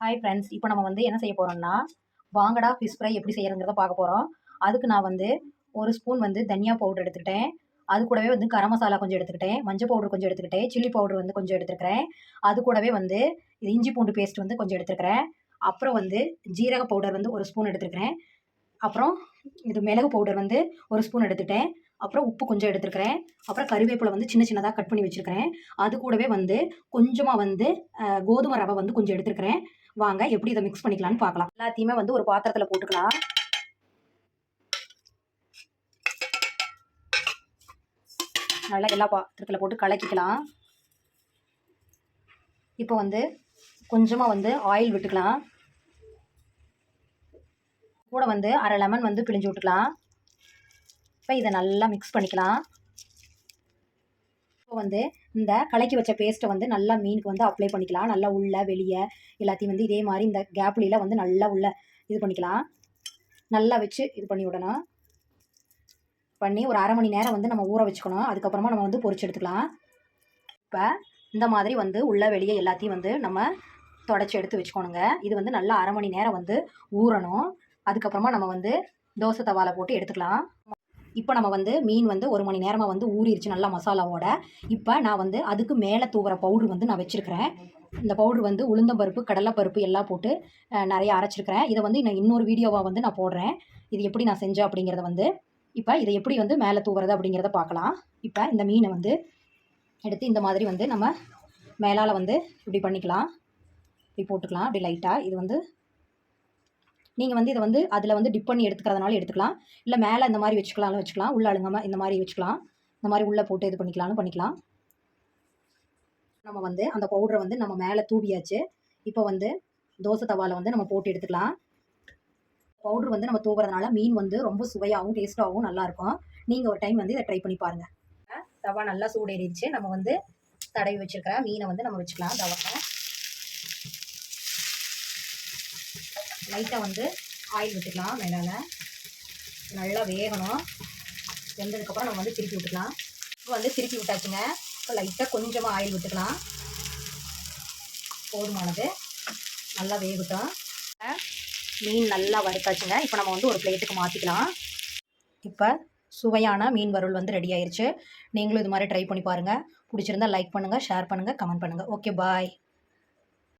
Hi friends, இப்போ நம்ம வந்து என்ன செய்ய போகிறோம்னா வாங்கடா ஃபிஷ் ஃப்ரை எப்படி செய்யறங்கிறத பார்க்க போகிறோம். அதுக்கு நான் வந்து ஒரு ஸ்பூன் வந்து தனியா பவுடர் எடுத்துக்கிட்டேன். அது கூடவே வந்து கரம் மசாலா கொஞ்சம் எடுத்துக்கிட்டேன், மஞ்சள் பவுடர் கொஞ்சம் எடுத்துக்கிட்டேன், சில்லி பவுடர் வந்து கொஞ்சம் எடுத்துக்கிறேன். அது கூடவே வந்து இது இஞ்சி பூண்டு பேஸ்ட் வந்து கொஞ்சம் எடுத்துக்கிறேன். அப்புறம் வந்து ஜீரக பவுடர் வந்து ஒரு ஸ்பூன் எடுத்துக்கிறேன். அப்புறம் இது மிளகு பவுடர் வந்து ஒரு ஸ்பூன் எடுத்துட்டேன். அப்புறம் உப்பு கொஞ்சம் எடுத்துருக்கிறேன். அப்புறம் கருவேப்பிலை வந்து சின்ன சின்னதாக கட் பண்ணி வச்சுருக்கிறேன். அது கூடவே வந்து கொஞ்சமாக வந்து கோதுமை ரவை வந்து கொஞ்சம் எடுத்துருக்கிறேன். வாங்க எப்படி இதை மிக்ஸ் பண்ணிக்கலாம்னு பார்க்கலாம். எல்லாத்தையுமே வந்து ஒரு பாத்திரத்தில் போட்டுக்கலாம். நல்லா எல்லா பாத்திரத்தில் போட்டு கலக்கிக்கலாம். இப்போ வந்து கொஞ்சமாக வந்து ஆயில் விட்டுக்கலாம். கூட வந்து அரை லெமன் வந்து பிழிஞ்சு விட்டுக்கலாம். இப்போ இதை நல்லா மிக்ஸ் பண்ணிக்கலாம். இப்போ வந்து இந்த கலக்கி வச்ச பேஸ்ட்டை வந்து நல்லா மீனுக்கு வந்து அப்ளை பண்ணிக்கலாம். நல்லா உள்ள வெளியே எல்லாத்தையும் வந்து இதே மாதிரி இந்த கேப்லாம் வந்து நல்லா உள்ள இது பண்ணிக்கலாம். நல்லா வச்சு இது பண்ணி விடணும். பண்ணி ஒரு அரை மணி நேரம் வந்து நம்ம ஊற வச்சுக்கணும். அதுக்கப்புறமா நம்ம வந்து பொரிச்சு எடுத்துக்கலாம். இப்போ இந்த மாதிரி வந்து உள்ள வெளியே எல்லாத்தையும் வந்து நம்ம தொடச்சி எடுத்து வச்சுக்கணுங்க. இது வந்து நல்லா அரை மணி நேரம் வந்து ஊறணும். அதுக்கப்புறமா நம்ம வந்து தோசை தவாவில் போட்டு எடுத்துக்கலாம். இப்போ நம்ம வந்து மீன் வந்து ஒரு மணி நேரமாக வந்து ஊறிடுச்சு நல்லா மசாலாவோட. இப்போ நான் வந்து அதுக்கு மேலே தூவுற பவுட்ரு வந்து நான் வச்சுருக்கிறேன். இந்த பவுட்ரு வந்து உளுந்தம்பருப்பு, கடலைப்பருப்பு எல்லாம் போட்டு நிறைய அரைச்சிருக்கிறேன். இதை வந்து நான் இன்னொரு வீடியோவாக வந்து நான் போடுறேன். இது எப்படி நான் செஞ்சேன் அப்படிங்கிறத வந்து. இப்போ இதை எப்படி வந்து மேலே தூவுறது அப்படிங்கிறத பார்க்கலாம். இப்போ இந்த மீனை வந்து எடுத்து இந்த மாதிரி வந்து நம்ம மேலால் வந்து இப்படி பண்ணிக்கலாம். இப்படி போட்டுக்கலாம் அப்படி லைட்டாக. இது வந்து நீங்கள் வந்து இதை வந்து அதில் வந்து டிப் பண்ணி எடுத்துக்கிறதுனால எடுத்துக்கலாம். இல்லை மேலே இந்த மாதிரி வச்சுக்கலாம். உள்ள அழுங்காமல் இந்த மாதிரி வச்சுக்கலாம். இந்த மாதிரி உள்ளே போட்டு இது பண்ணிக்கலாம். நம்ம வந்து அந்த பவுடரை வந்து நம்ம மேலே தூவியாச்சு. இப்போ வந்து தோசை தவாவில் வந்து நம்ம போட்டு எடுத்துக்கலாம். பவுடர் வந்து நம்ம தூவுறதுனால மீன் வந்து ரொம்ப சுவையாகவும் டேஸ்ட்டாகவும் நல்லாயிருக்கும். நீங்கள் ஒரு டைம் வந்து இதை ட்ரை பண்ணி பாருங்கள். தவா நல்லா சூடேறிடுச்சு. நம்ம வந்து தடவி வச்சுருக்கிற மீனை வந்து நம்ம வச்சுக்கலாம். தவாவை லைட்டாக வந்து ஆயில் விட்டுக்கலாம். மேலால் நல்லா வேகணும். வெந்ததுக்கப்புறம் நம்ம வந்து திருப்பி விட்டுக்கலாம். இப்போ வந்து திருப்பி விட்டாச்சுங்க. இப்போ லைட்டாக கொஞ்சமாக ஆயில் விட்டுக்கலாம். போதுமானது. நல்லா வேகட்டும். மீன் நல்லா வறுத்தாச்சுங்க. இப்போ நம்ம வந்து ஒரு பிளேட்டுக்கு மாற்றிக்கலாம். இப்போ சுவையான மீன் வறுவல் வந்து ரெடி ஆயிடுச்சு. நீங்களும் இது மாதிரி ட்ரை பண்ணி பாருங்கள். பிடிச்சிருந்தா லைக் பண்ணுங்கள், ஷேர் பண்ணுங்கள், கமெண்ட் பண்ணுங்கள். ஓகே, பாய்.